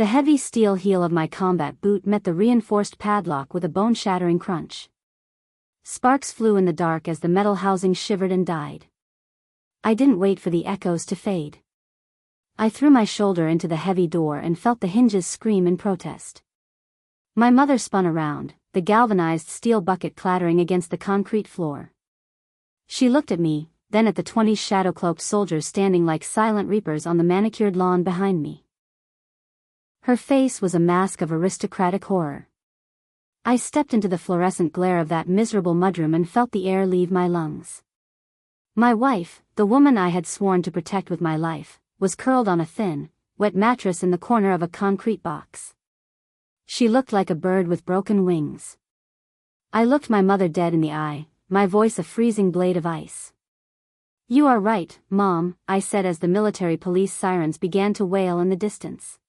The heavy steel heel of my combat boot met the reinforced padlock with a bone-shattering crunch. Sparks flew in the dark as the metal housing shivered and died. I didn't wait for the echoes to fade. I threw my shoulder into the heavy door and felt the hinges scream in protest. My mother spun around, the galvanized steel bucket clattering against the concrete floor. She looked at me, then at the 20 shadow-cloaked soldiers standing like silent reapers on the manicured lawn behind me. Her face was a mask of aristocratic horror. I stepped into the fluorescent glare of that miserable mudroom and felt the air leave my lungs. My wife, the woman I had sworn to protect with my life, was curled on a thin, wet mattress in the corner of a concrete box. She looked like a bird with broken wings. I looked my mother dead in the eye, my voice a freezing blade of ice. "You are right, Mom," I said as the military police sirens began to wail in the distance.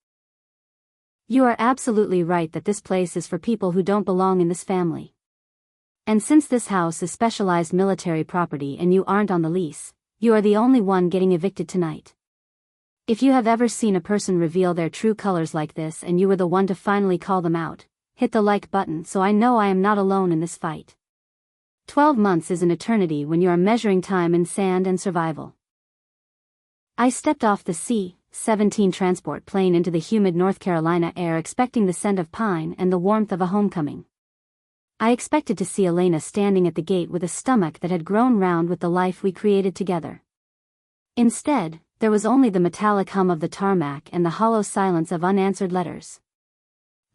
"You are absolutely right that this place is for people who don't belong in this family. And since this house is specialized military property and you aren't on the lease, you are the only one getting evicted tonight. If you have ever seen a person reveal their true colors like this and you were the one to finally call them out, hit the like button so I know I am not alone in this fight. 12 months is an eternity when you are measuring time in sand and survival." I stepped off the C-17 transport plane into the humid North Carolina air expecting the scent of pine and the warmth of a homecoming. I expected to see Elena standing at the gate with a stomach that had grown round with the life we created together. Instead, there was only the metallic hum of the tarmac and the hollow silence of unanswered letters.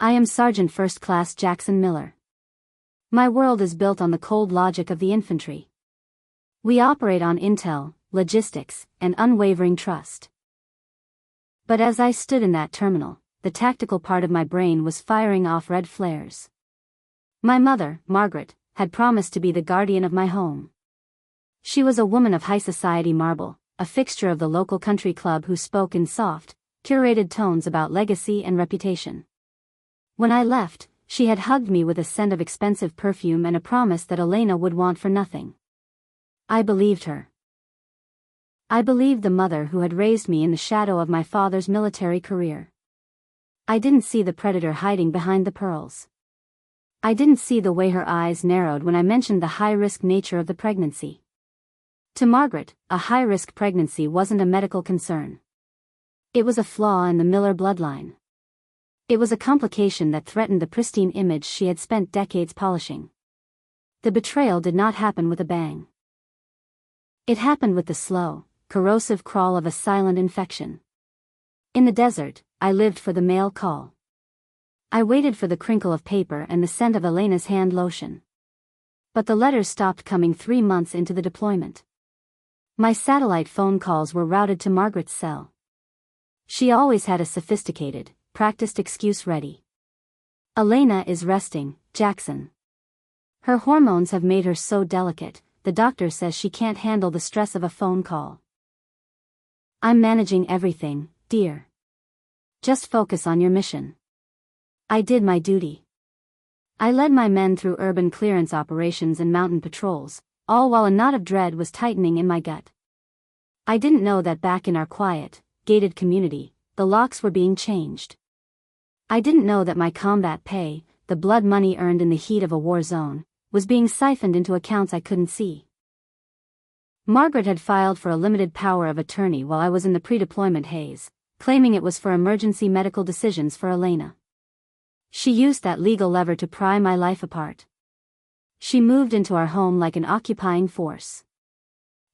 "I am Sergeant First Class Jaxson Miller. My world is built on the cold logic of the infantry. We operate on intel, logistics, and unwavering trust." But as I stood in that terminal, the tactical part of my brain was firing off red flares. My mother, Margaret, had promised to be the guardian of my home. She was a woman of high society marble, a fixture of the local country club who spoke in soft, curated tones about legacy and reputation. When I left, she had hugged me with a scent of expensive perfume and a promise that Elena would want for nothing. I believed her. I believed the mother who had raised me in the shadow of my father's military career. I didn't see the predator hiding behind the pearls. I didn't see the way her eyes narrowed when I mentioned the high-risk nature of the pregnancy. To Margaret, a high-risk pregnancy wasn't a medical concern. It was a flaw in the Miller bloodline. It was a complication that threatened the pristine image she had spent decades polishing. The betrayal did not happen with a bang. It happened with the slow, corrosive crawl of a silent infection. In the desert, I lived for the mail call. I waited for the crinkle of paper and the scent of Elena's hand lotion. But the letters stopped coming 3 months into the deployment. My satellite phone calls were routed to Margaret's cell. She always had a sophisticated, practiced excuse ready. "Elena is resting, Jaxson. Her hormones have made her so delicate, the doctor says she can't handle the stress of a phone call. I'm managing everything, dear. Just focus on your mission." I did my duty. I led my men through urban clearance operations and mountain patrols, all while a knot of dread was tightening in my gut. I didn't know that back in our quiet, gated community, the locks were being changed. I didn't know that my combat pay, the blood money earned in the heat of a war zone, was being siphoned into accounts I couldn't see. Margaret had filed for a limited power of attorney while I was in the pre-deployment haze, claiming it was for emergency medical decisions for Elena. She used that legal lever to pry my life apart. She moved into our home like an occupying force.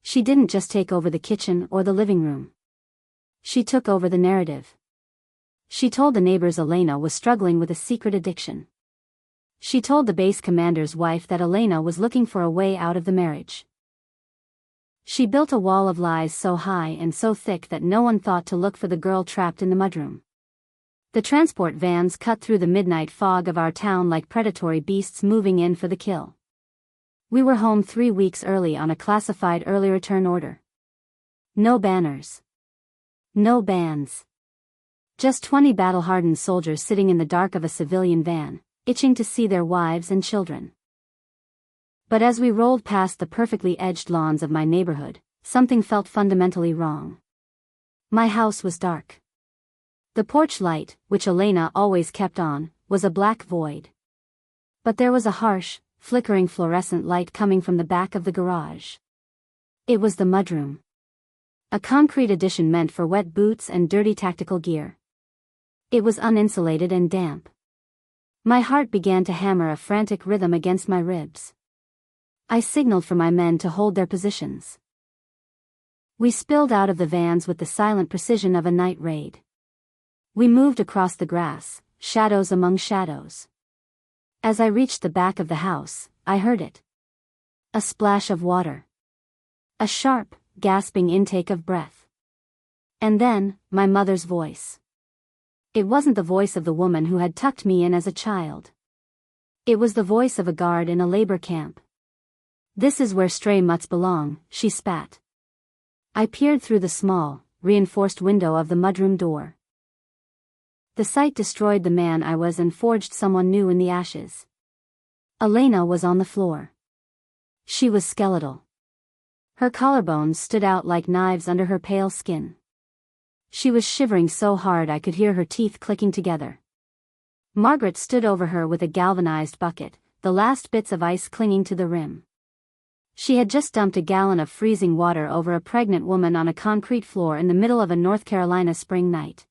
She didn't just take over the kitchen or the living room. She took over the narrative. She told the neighbors Elena was struggling with a secret addiction. She told the base commander's wife that Elena was looking for a way out of the marriage. She built a wall of lies so high and so thick that no one thought to look for the girl trapped in the mudroom. The transport vans cut through the midnight fog of our town like predatory beasts moving in for the kill. We were home 3 weeks early on a classified early return order. No banners. No bands. Just 20 battle-hardened soldiers sitting in the dark of a civilian van, itching to see their wives and children. But as we rolled past the perfectly edged lawns of my neighborhood, something felt fundamentally wrong. My house was dark. The porch light, which Elena always kept on, was a black void. But there was a harsh, flickering fluorescent light coming from the back of the garage. It was the mudroom. A concrete addition meant for wet boots and dirty tactical gear. It was uninsulated and damp. My heart began to hammer a frantic rhythm against my ribs. I signaled for my men to hold their positions. We spilled out of the vans with the silent precision of a night raid. We moved across the grass, shadows among shadows. As I reached the back of the house, I heard it. A splash of water. A sharp, gasping intake of breath. And then, my mother's voice. It wasn't the voice of the woman who had tucked me in as a child. It was the voice of a guard in a labor camp. "This is where stray mutts belong," she spat. I peered through the small, reinforced window of the mudroom door. The sight destroyed the man I was and forged someone new in the ashes. Elena was on the floor. She was skeletal. Her collarbones stood out like knives under her pale skin. She was shivering so hard I could hear her teeth clicking together. Margaret stood over her with a galvanized bucket, the last bits of ice clinging to the rim. She had just dumped a gallon of freezing water over a pregnant woman on a concrete floor in the middle of a North Carolina spring night.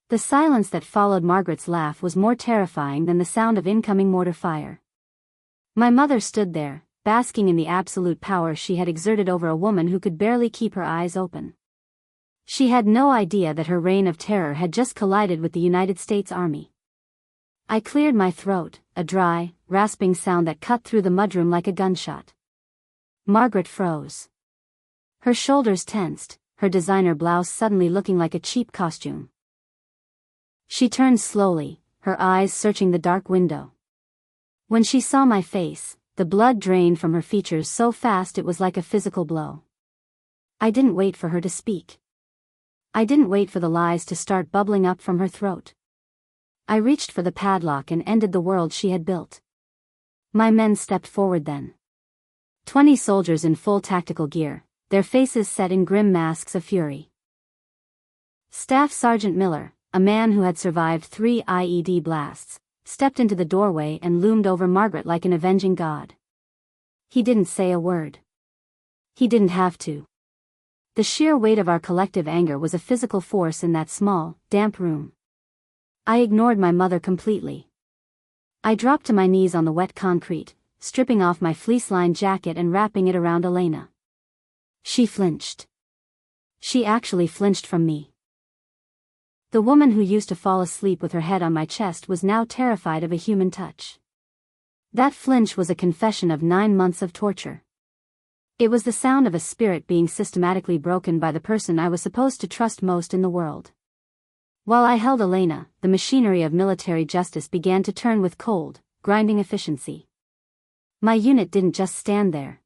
The silence that followed Margaret's laugh was more terrifying than the sound of incoming mortar fire. My mother stood there, basking in the absolute power she had exerted over a woman who could barely keep her eyes open. She had no idea that her reign of terror had just collided with the United States Army. I cleared my throat, a dry, rasping sound that cut through the mudroom like a gunshot. Margaret froze. Her shoulders tensed, her designer blouse suddenly looking like a cheap costume. She turned slowly, her eyes searching the dark window. When she saw my face, the blood drained from her features so fast it was like a physical blow. I didn't wait for her to speak. I didn't wait for the lies to start bubbling up from her throat. I reached for the padlock and ended the world she had built. My men stepped forward then. 20 soldiers in full tactical gear, their faces set in grim masks of fury. Staff Sergeant Miller, a man who had survived 3 IED blasts, stepped into the doorway and loomed over Margaret like an avenging god. He didn't say a word. He didn't have to. The sheer weight of our collective anger was a physical force in that small, damp room. I ignored my mother completely. I dropped to my knees on the wet concrete, stripping off my fleece-lined jacket and wrapping it around Elena. She flinched. She actually flinched from me. The woman who used to fall asleep with her head on my chest was now terrified of a human touch. That flinch was a confession of 9 months of torture. It was the sound of a spirit being systematically broken by the person I was supposed to trust most in the world. While I held Elena, the machinery of military justice began to turn with cold, grinding efficiency. My unit didn't just stand there.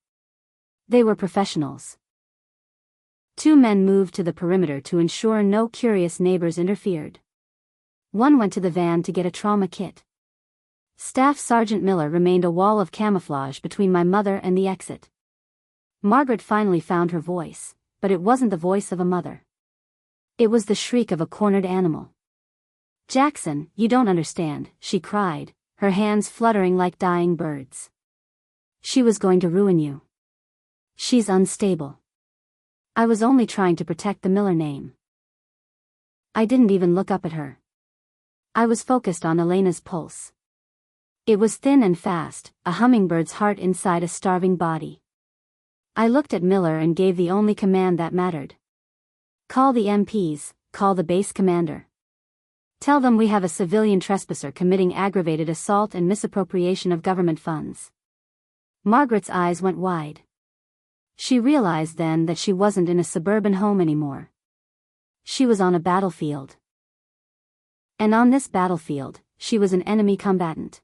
They were professionals. 2 men moved to the perimeter to ensure no curious neighbors interfered. One went to the van to get a trauma kit. Staff Sergeant Miller remained a wall of camouflage between my mother and the exit. Margaret finally found her voice, but it wasn't the voice of a mother. It was the shriek of a cornered animal. "Jaxson, you don't understand," she cried, her hands fluttering like dying birds. "She was going to ruin you. She's unstable." I was only trying to protect the Miller name. I didn't even look up at her. I was focused on Elena's pulse. It was thin and fast, a hummingbird's heart inside a starving body. I looked at Miller and gave the only command that mattered. "Call the MPs, call the base commander. Tell them we have a civilian trespasser committing aggravated assault and misappropriation of government funds." Margaret's eyes went wide. She realized then that she wasn't in a suburban home anymore. She was on a battlefield. And on this battlefield, she was an enemy combatant.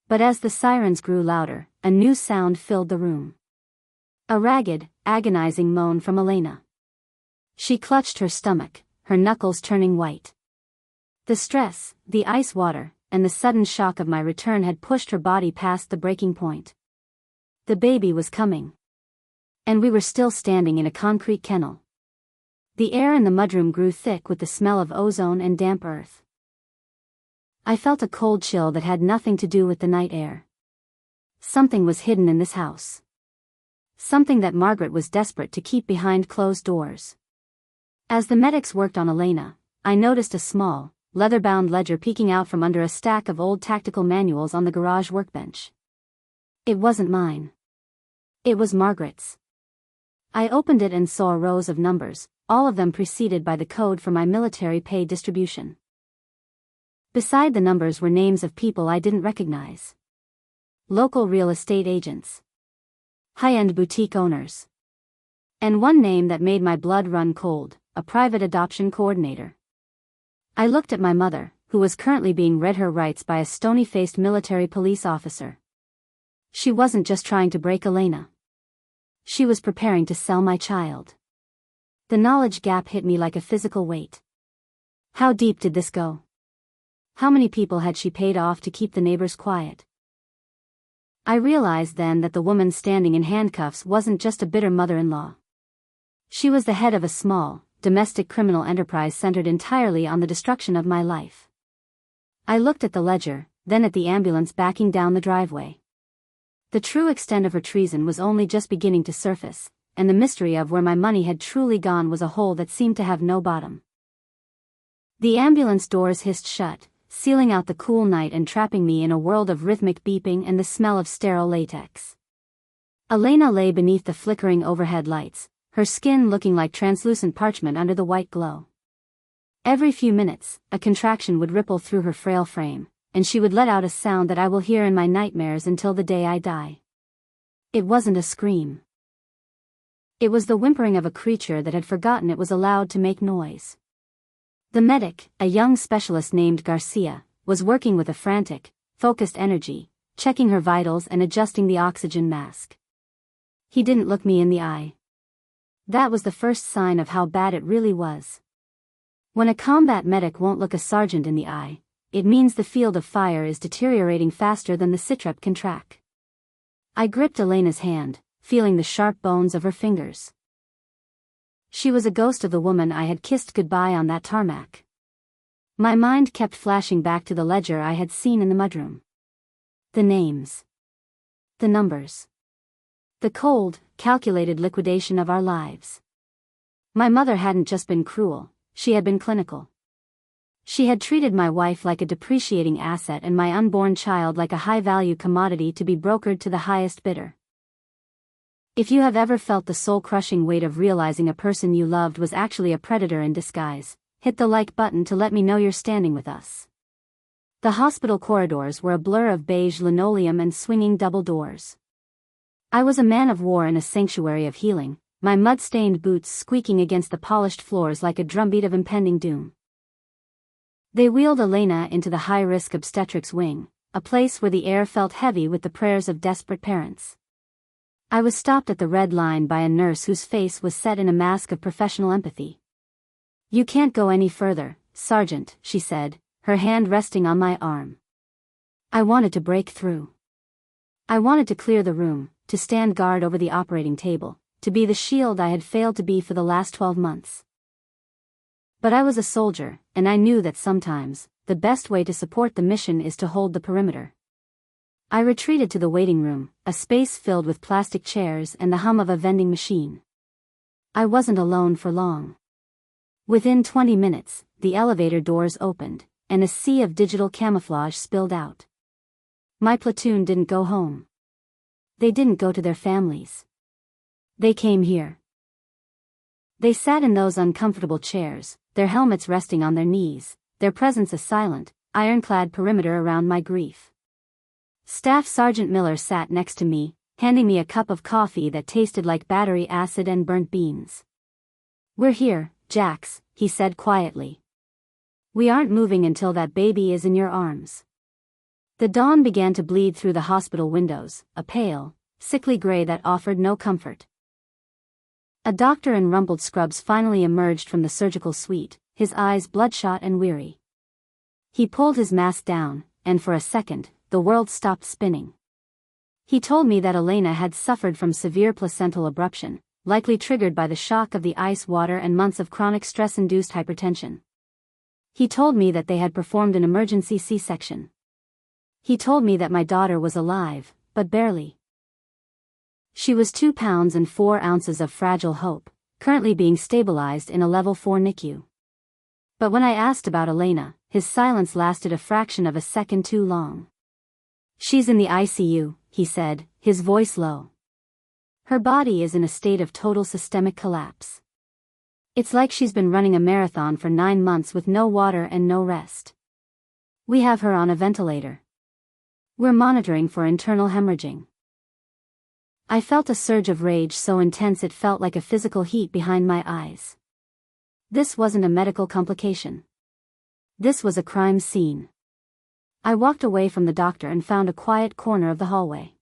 But as the sirens grew louder, a new sound filled the room. A ragged, agonizing moan from Elena. She clutched her stomach, her knuckles turning white. The stress, the ice water, and the sudden shock of my return had pushed her body past the breaking point. The baby was coming. And we were still standing in a concrete kennel. The air in the mudroom grew thick with the smell of ozone and damp earth. I felt a cold chill that had nothing to do with the night air. Something was hidden in this house. Something that Margaret was desperate to keep behind closed doors. As the medics worked on Elena, I noticed a small, leather-bound ledger peeking out from under a stack of old tactical manuals on the garage workbench. It wasn't mine. It was Margaret's. I opened it and saw rows of numbers, all of them preceded by the code for my military pay distribution. Beside the numbers were names of people I didn't recognize. Local real estate agents. High-end boutique owners. And one name that made my blood run cold, a private adoption coordinator. I looked at my mother, who was currently being read her rights by a stony-faced military police officer. She wasn't just trying to break Elena. She was preparing to sell my child. The knowledge gap hit me like a physical weight. How deep did this go? How many people had she paid off to keep the neighbors quiet? I realized then that the woman standing in handcuffs wasn't just a bitter mother-in-law. She was the head of a small, domestic criminal enterprise centered entirely on the destruction of my life. I looked at the ledger, then at the ambulance backing down the driveway. The true extent of her treason was only just beginning to surface, and the mystery of where my money had truly gone was a hole that seemed to have no bottom. The ambulance doors hissed shut, sealing out the cool night and trapping me in a world of rhythmic beeping and the smell of sterile latex. Elena lay beneath the flickering overhead lights, her skin looking like translucent parchment under the white glow. Every few minutes, a contraction would ripple through her frail frame, and she would let out a sound that I will hear in my nightmares until the day I die. It wasn't a scream. It was the whimpering of a creature that had forgotten it was allowed to make noise. The medic, a young specialist named Garcia, was working with a frantic, focused energy, checking her vitals and adjusting the oxygen mask. He didn't look me in the eye. That was the first sign of how bad it really was. When a combat medic won't look a sergeant in the eye, it means the field of fire is deteriorating faster than the sitrep can track. I gripped Elena's hand, feeling the sharp bones of her fingers. She was a ghost of the woman I had kissed goodbye on that tarmac. My mind kept flashing back to the ledger I had seen in the mudroom. The names. The numbers. The cold, calculated liquidation of our lives. My mother hadn't just been cruel, she had been clinical. She had treated my wife like a depreciating asset and my unborn child like a high-value commodity to be brokered to the highest bidder. If you have ever felt the soul-crushing weight of realizing a person you loved was actually a predator in disguise, hit the like button to let me know you're standing with us. The hospital corridors were a blur of beige linoleum and swinging double doors. I was a man of war in a sanctuary of healing, my mud-stained boots squeaking against the polished floors like a drumbeat of impending doom. They wheeled Elena into the high-risk obstetrics wing, a place where the air felt heavy with the prayers of desperate parents. I was stopped at the red line by a nurse whose face was set in a mask of professional empathy. "You can't go any further, Sergeant," she said, her hand resting on my arm. I wanted to break through. I wanted to clear the room, to stand guard over the operating table, to be the shield I had failed to be for the last 12 months. But I was a soldier, and I knew that sometimes, the best way to support the mission is to hold the perimeter. I retreated to the waiting room, a space filled with plastic chairs and the hum of a vending machine. I wasn't alone for long. Within 20 minutes, the elevator doors opened, and a sea of digital camouflage spilled out. My platoon didn't go home. They didn't go to their families. They came here. They sat in those uncomfortable chairs, their helmets resting on their knees, their presence a silent, ironclad perimeter around my grief. Staff Sergeant Miller sat next to me, handing me a cup of coffee that tasted like battery acid and burnt beans. "We're here, Jax," he said quietly. "We aren't moving until that baby is in your arms." The dawn began to bleed through the hospital windows, a pale, sickly gray that offered no comfort. A doctor in rumpled scrubs finally emerged from the surgical suite, his eyes bloodshot and weary. He pulled his mask down, and for a second, the world stopped spinning. He told me that Elena had suffered from severe placental abruption, likely triggered by the shock of the ice water and months of chronic stress-induced hypertension. He told me that they had performed an emergency C-section. He told me that my daughter was alive, but barely. She was 2 pounds and 4 ounces of fragile hope, currently being stabilized in a level 4 NICU. But when I asked about Elena, his silence lasted a fraction of a second too long. "She's in the ICU," he said, his voice low. "Her body is in a state of total systemic collapse. It's like she's been running a marathon for 9 months with no water and no rest. We have her on a ventilator. We're monitoring for internal hemorrhaging." I felt a surge of rage so intense it felt like a physical heat behind my eyes. This wasn't a medical complication. This was a crime scene. I walked away from the doctor and found a quiet corner of the hallway.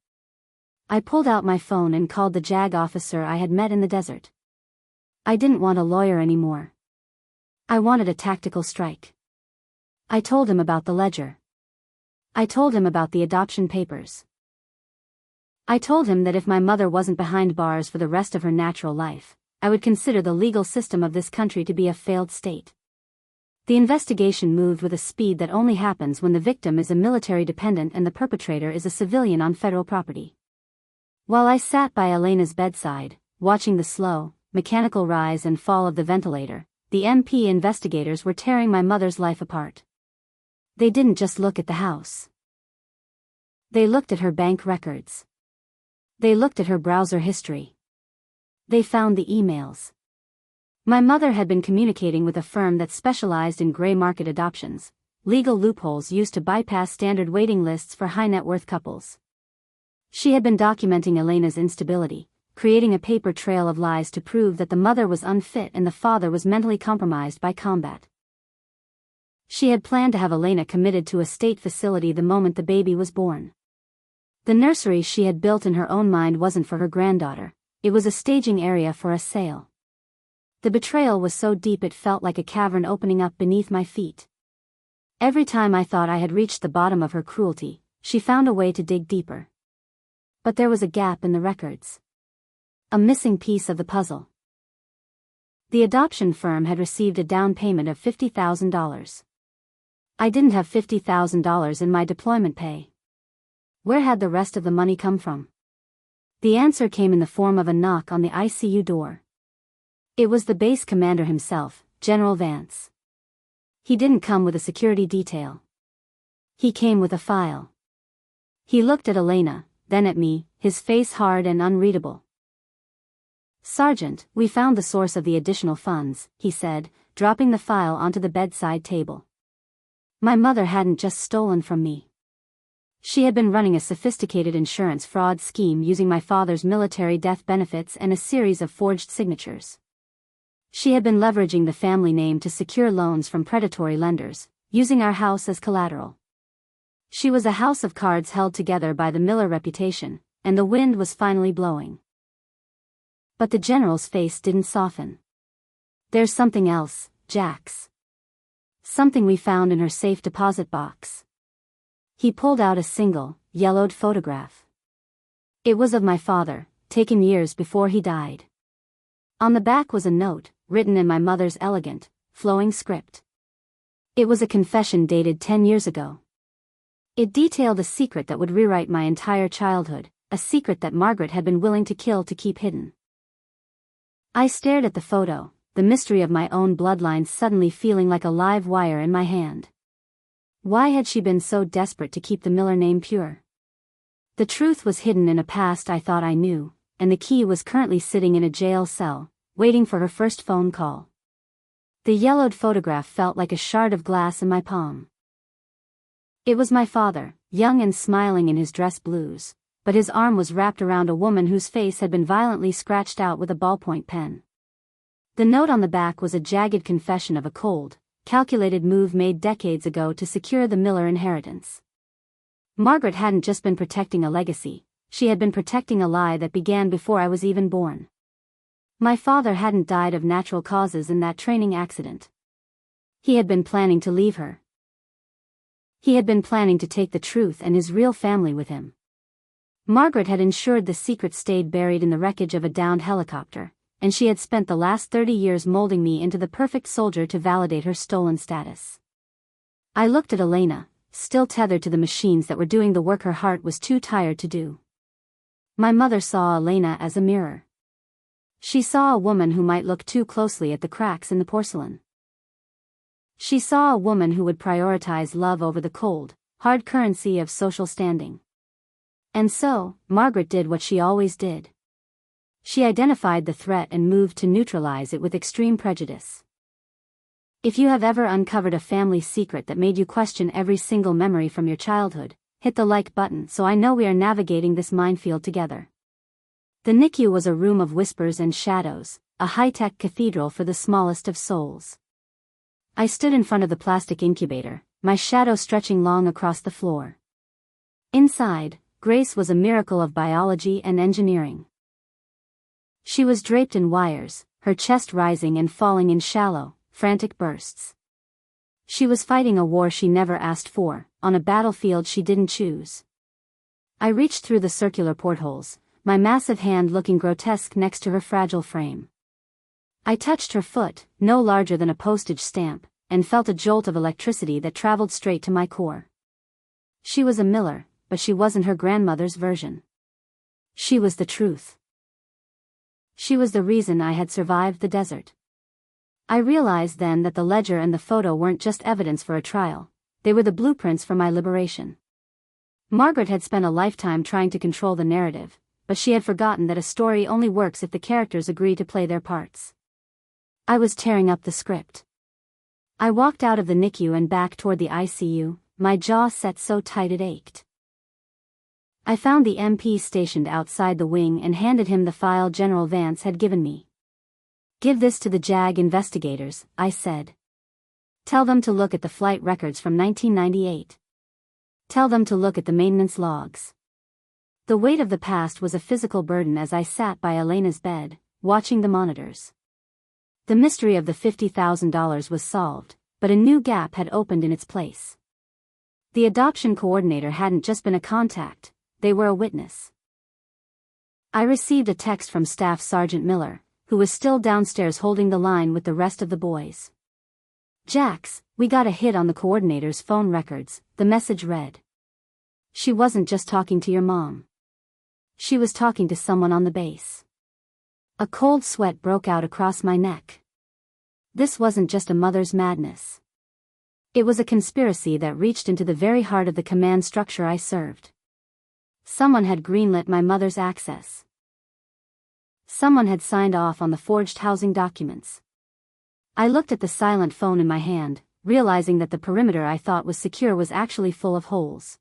I pulled out my phone and called the JAG officer I had met in the desert. I didn't want a lawyer anymore. I wanted a tactical strike. I told him about the ledger. I told him about the adoption papers. I told him that if my mother wasn't behind bars for the rest of her natural life, I would consider the legal system of this country to be a failed state. The investigation moved with a speed that only happens when the victim is a military dependent and the perpetrator is a civilian on federal property. While I sat by Elena's bedside, watching the slow, mechanical rise and fall of the ventilator, the MP investigators were tearing my mother's life apart. They didn't just look at the house. They looked at her bank records. They looked at her browser history. They found the emails. My mother had been communicating with a firm that specialized in gray market adoptions, legal loopholes used to bypass standard waiting lists for high-net-worth couples. She had been documenting Elena's instability, creating a paper trail of lies to prove that the mother was unfit and the father was mentally compromised by combat. She had planned to have Elena committed to a state facility the moment the baby was born. The nursery she had built in her own mind wasn't for her granddaughter, it was a staging area for a sale. The betrayal was so deep it felt like a cavern opening up beneath my feet. Every time I thought I had reached the bottom of her cruelty, she found a way to dig deeper. But there was a gap in the records. A missing piece of the puzzle. The adoption firm had received a down payment of $50,000. I didn't have $50,000 in my deployment pay. Where had the rest of the money come from? The answer came in the form of a knock on the ICU door. It was the base commander himself, General Vance. He didn't come with a security detail. He came with a file. He looked at Elena, then at me, his face hard and unreadable. "Sergeant, we found the source of the additional funds," he said, dropping the file onto the bedside table. My mother hadn't just stolen from me. She had been running a sophisticated insurance fraud scheme using my father's military death benefits and a series of forged signatures. She had been leveraging the family name to secure loans from predatory lenders, using our house as collateral. She was a house of cards held together by the Miller reputation, and the wind was finally blowing. But the general's face didn't soften. "There's something else, Jax. Something we found in her safe deposit box." He pulled out a single, yellowed photograph. It was of my father, taken years before he died. On the back was a note, written in my mother's elegant, flowing script. It was a confession dated 10 years ago. It detailed a secret that would rewrite my entire childhood, a secret that Margaret had been willing to kill to keep hidden. I stared at the photo, the mystery of my own bloodline suddenly feeling like a live wire in my hand. Why had she been so desperate to keep the Miller name pure? The truth was hidden in a past I thought I knew, and the key was currently sitting in a jail cell, waiting for her first phone call. The yellowed photograph felt like a shard of glass in my palm. It was my father, young and smiling in his dress blues, but his arm was wrapped around a woman whose face had been violently scratched out with a ballpoint pen. The note on the back was a jagged confession of a cold, calculated move made decades ago to secure the Miller inheritance. Margaret hadn't just been protecting a legacy, she had been protecting a lie that began before I was even born. My father hadn't died of natural causes in that training accident. He had been planning to leave her. He had been planning to take the truth and his real family with him. Margaret had ensured the secret stayed buried in the wreckage of a downed helicopter, and she had spent the last 30 years molding me into the perfect soldier to validate her stolen status. I looked at Elena, still tethered to the machines that were doing the work her heart was too tired to do. My mother saw Elena as a mirror. She saw a woman who might look too closely at the cracks in the porcelain. She saw a woman who would prioritize love over the cold, hard currency of social standing. And so, Margaret did what she always did. She identified the threat and moved to neutralize it with extreme prejudice. If you have ever uncovered a family secret that made you question every single memory from your childhood, hit the like button so I know we are navigating this minefield together. The NICU was a room of whispers and shadows, a high-tech cathedral for the smallest of souls. I stood in front of the plastic incubator, my shadow stretching long across the floor. Inside, Grace was a miracle of biology and engineering. She was draped in wires, her chest rising and falling in shallow, frantic bursts. She was fighting a war she never asked for, on a battlefield she didn't choose. I reached through the circular portholes, my massive hand looking grotesque next to her fragile frame. I touched her foot, no larger than a postage stamp, and felt a jolt of electricity that traveled straight to my core. She was a Miller, but she wasn't her grandmother's version. She was the truth. She was the reason I had survived the desert. I realized then that the ledger and the photo weren't just evidence for a trial, they were the blueprints for my liberation. Margaret had spent a lifetime trying to control the narrative, but she had forgotten that a story only works if the characters agree to play their parts. I was tearing up the script. I walked out of the NICU and back toward the ICU, my jaw set so tight it ached. I found the MP stationed outside the wing and handed him the file General Vance had given me. "Give this to the JAG investigators," I said. "Tell them to look at the flight records from 1998. Tell them to look at the maintenance logs." The weight of the past was a physical burden as I sat by Elena's bed, watching the monitors. The mystery of the $50,000 was solved, but a new gap had opened in its place. The adoption coordinator hadn't just been a contact, they were a witness. I received a text from Staff Sergeant Miller, who was still downstairs holding the line with the rest of the boys. "Jax, we got a hit on the coordinator's phone records," the message read. "She wasn't just talking to your mom. She was talking to someone on the base." A cold sweat broke out across my neck. This wasn't just a mother's madness. It was a conspiracy that reached into the very heart of the command structure I served. Someone had greenlit my mother's access. Someone had signed off on the forged housing documents. I looked at the silent phone in my hand, realizing that the perimeter I thought was secure was actually full of holes.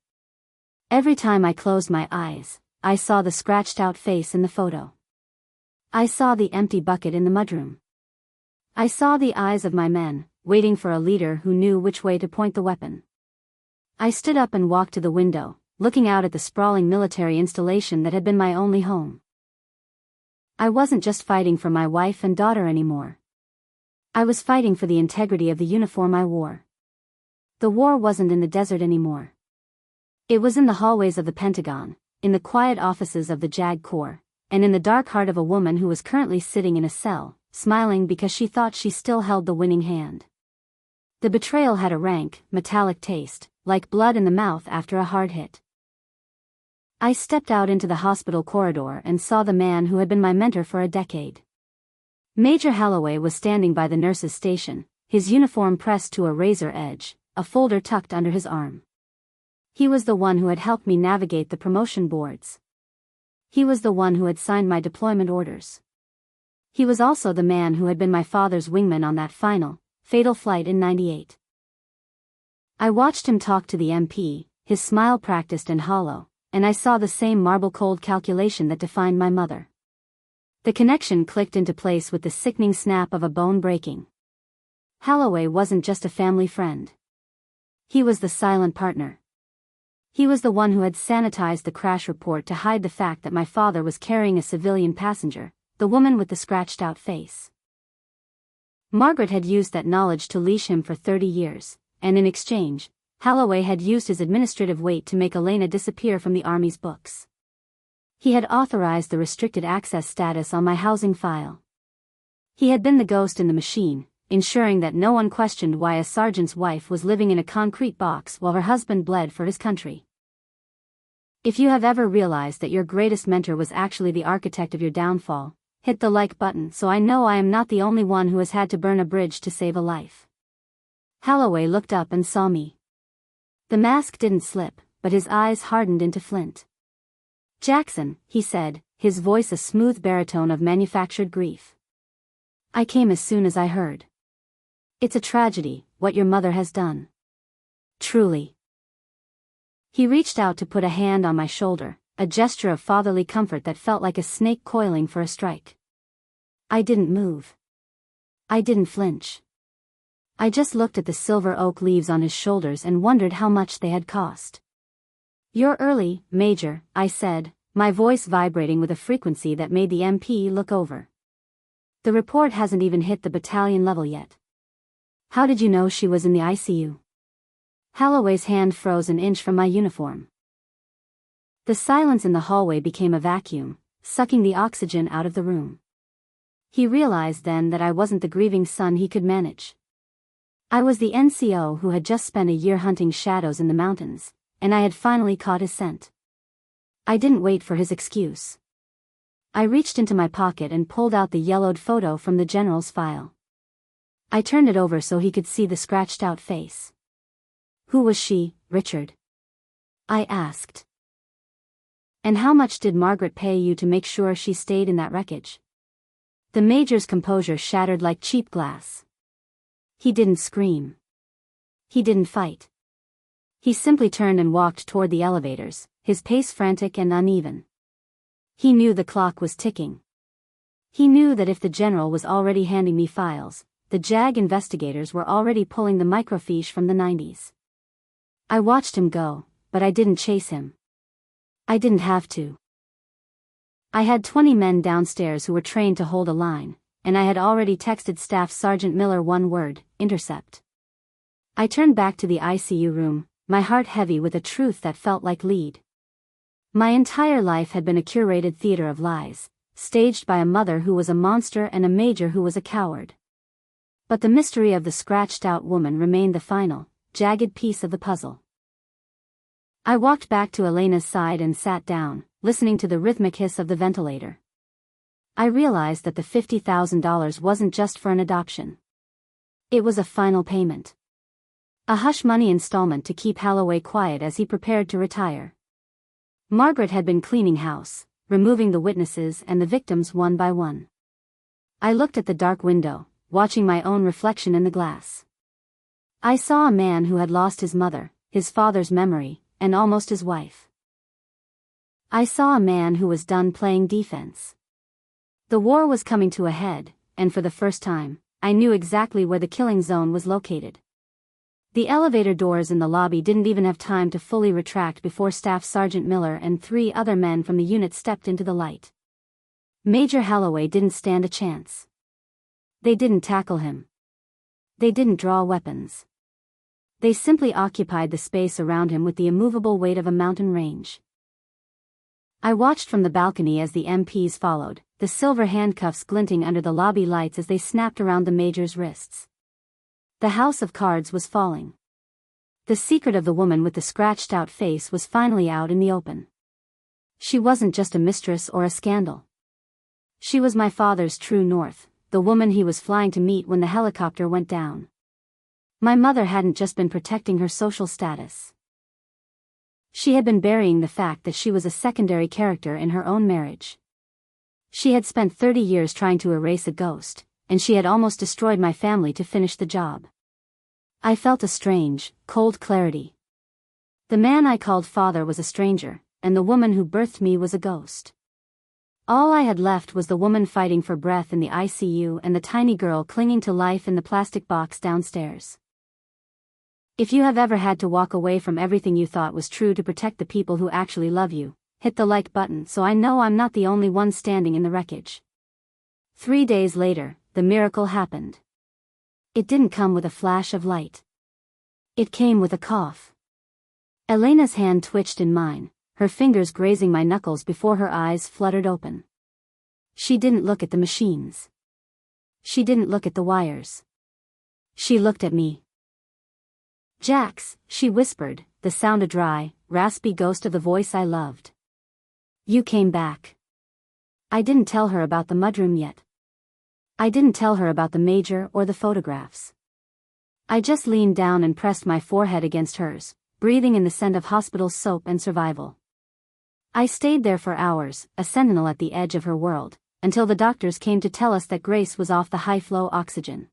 Every time I closed my eyes, I saw the scratched-out face in the photo. I saw the empty bucket in the mudroom. I saw the eyes of my men, waiting for a leader who knew which way to point the weapon. I stood up and walked to the window, looking out at the sprawling military installation that had been my only home. I wasn't just fighting for my wife and daughter anymore. I was fighting for the integrity of the uniform I wore. The war wasn't in the desert anymore. It was in the hallways of the Pentagon, in the quiet offices of the JAG Corps, and in the dark heart of a woman who was currently sitting in a cell, smiling because she thought she still held the winning hand. The betrayal had a rank, metallic taste, like blood in the mouth after a hard hit. I stepped out into the hospital corridor and saw the man who had been my mentor for a decade. Major Holloway was standing by the nurse's station, his uniform pressed to a razor edge, a folder tucked under his arm. He was the one who had helped me navigate the promotion boards. He was the one who had signed my deployment orders. He was also the man who had been my father's wingman on that final, fatal flight in '98. I watched him talk to the MP, his smile practiced and hollow, and I saw the same marble-cold calculation that defined my mother. The connection clicked into place with the sickening snap of a bone breaking. Holloway wasn't just a family friend. He was the silent partner. He was the one who had sanitized the crash report to hide the fact that my father was carrying a civilian passenger, the woman with the scratched-out face. Margaret had used that knowledge to leash him for 30 years, and in exchange, Holloway had used his administrative weight to make Elena disappear from the Army's books. He had authorized the restricted access status on my housing file. He had been the ghost in the machine, ensuring that no one questioned why a sergeant's wife was living in a concrete box while her husband bled for his country. If you have ever realized that your greatest mentor was actually the architect of your downfall, hit the like button so I know I am not the only one who has had to burn a bridge to save a life. Holloway looked up and saw me. The mask didn't slip, but his eyes hardened into flint. "Jaxson," he said, his voice a smooth baritone of manufactured grief. "I came as soon as I heard. It's a tragedy, what your mother has done. Truly." He reached out to put a hand on my shoulder, a gesture of fatherly comfort that felt like a snake coiling for a strike. I didn't move. I didn't flinch. I just looked at the silver oak leaves on his shoulders and wondered how much they had cost. "You're early, Major," I said, my voice vibrating with a frequency that made the MP look over. "The report hasn't even hit the battalion level yet. How did you know she was in the ICU?" Holloway's hand froze an inch from my uniform. The silence in the hallway became a vacuum, sucking the oxygen out of the room. He realized then that I wasn't the grieving son he could manage. I was the NCO who had just spent a year hunting shadows in the mountains, and I had finally caught his scent. I didn't wait for his excuse. I reached into my pocket and pulled out the yellowed photo from the general's file. I turned it over so he could see the scratched-out face. "Who was she, Richard?" I asked. "And how much did Margaret pay you to make sure she stayed in that wreckage?" The Major's composure shattered like cheap glass. He didn't scream. He didn't fight. He simply turned and walked toward the elevators, his pace frantic and uneven. He knew the clock was ticking. He knew that if the general was already handing me files, the JAG investigators were already pulling the microfiche from the 90s. I watched him go, but I didn't chase him. I didn't have to. I had 20 men downstairs who were trained to hold a line, and I had already texted Staff Sergeant Miller one word: intercept. I turned back to the ICU room, my heart heavy with a truth that felt like lead. My entire life had been a curated theater of lies, staged by a mother who was a monster and a major who was a coward. But the mystery of the scratched-out woman remained the final, jagged piece of the puzzle. I walked back to Elena's side and sat down, listening to the rhythmic hiss of the ventilator. I realized that the $50,000 wasn't just for an adoption. It was a final payment. A hush-money installment to keep Holloway quiet as he prepared to retire. Margaret had been cleaning house, removing the witnesses and the victims one by one. I looked at the dark window, watching my own reflection in the glass. I saw a man who had lost his mother, his father's memory, and almost his wife. I saw a man who was done playing defense. The war was coming to a head, and for the first time, I knew exactly where the killing zone was located. The elevator doors in the lobby didn't even have time to fully retract before Staff Sergeant Miller and 3 other men from the unit stepped into the light. Major Holloway didn't stand a chance. They didn't tackle him. They didn't draw weapons. They simply occupied the space around him with the immovable weight of a mountain range. I watched from the balcony as the MPs followed, the silver handcuffs glinting under the lobby lights as they snapped around the major's wrists. The house of cards was falling. The secret of the woman with the scratched-out face was finally out in the open. She wasn't just a mistress or a scandal. She was my father's true north, the woman he was flying to meet when the helicopter went down. My mother hadn't just been protecting her social status. She had been burying the fact that she was a secondary character in her own marriage. She had spent 30 years trying to erase a ghost, and she had almost destroyed my family to finish the job. I felt a strange, cold clarity. The man I called father was a stranger, and the woman who birthed me was a ghost. All I had left was the woman fighting for breath in the ICU and the tiny girl clinging to life in the plastic box downstairs. If you have ever had to walk away from everything you thought was true to protect the people who actually love you, hit the like button so I know I'm not the only one standing in the wreckage. 3 days later, the miracle happened. It didn't come with a flash of light. It came with a cough. Elena's hand twitched in mine, her fingers grazing my knuckles before her eyes fluttered open. She didn't look at the machines. She didn't look at the wires. She looked at me. "Jax," she whispered, the sound a dry, raspy ghost of the voice I loved. "You came back." I didn't tell her about the mudroom yet. I didn't tell her about the major or the photographs. I just leaned down and pressed my forehead against hers, breathing in the scent of hospital soap and survival. I stayed there for hours, a sentinel at the edge of her world, until the doctors came to tell us that Grace was off the high-flow oxygen.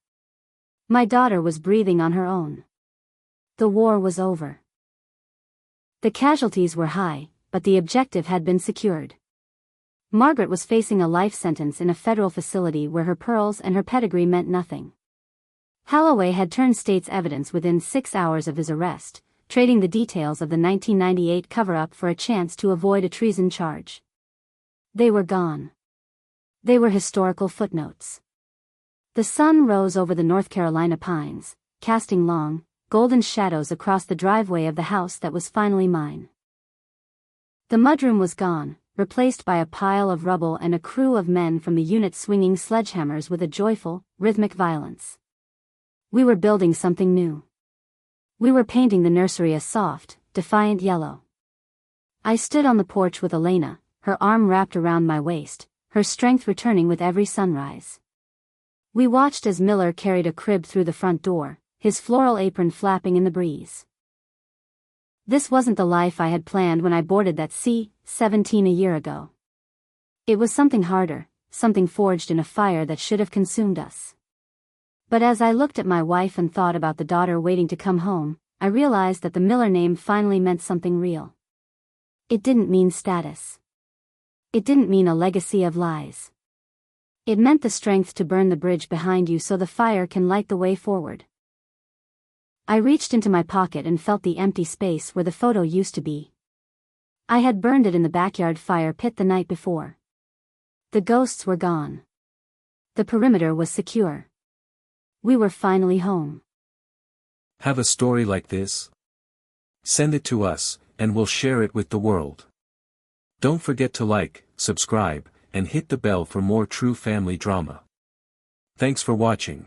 My daughter was breathing on her own. The war was over. The casualties were high, but the objective had been secured. Margaret was facing a life sentence in a federal facility where her pearls and her pedigree meant nothing. Holloway had turned state's evidence within 6 hours of his arrest, trading the details of the 1998 cover-up for a chance to avoid a treason charge. They were gone. They were historical footnotes. The sun rose over the North Carolina pines, casting long, golden shadows across the driveway of the house that was finally mine. The mudroom was gone, replaced by a pile of rubble and a crew of men from the unit swinging sledgehammers with a joyful, rhythmic violence. We were building something new. We were painting the nursery a soft, defiant yellow. I stood on the porch with Elena, her arm wrapped around my waist, her strength returning with every sunrise. We watched as Miller carried a crib through the front door, his floral apron flapping in the breeze. This wasn't the life I had planned when I boarded that C-17 a year ago. It was something harder, something forged in a fire that should have consumed us. But as I looked at my wife and thought about the daughter waiting to come home, I realized that the Miller name finally meant something real. It didn't mean status. It didn't mean a legacy of lies. It meant the strength to burn the bridge behind you so the fire can light the way forward. I reached into my pocket and felt the empty space where the photo used to be. I had burned it in the backyard fire pit the night before. The ghosts were gone. The perimeter was secure. We were finally home. Have a story like this? Send it to us, and we'll share it with the world. Don't forget to like, subscribe, and hit the bell for more true family drama. Thanks for watching.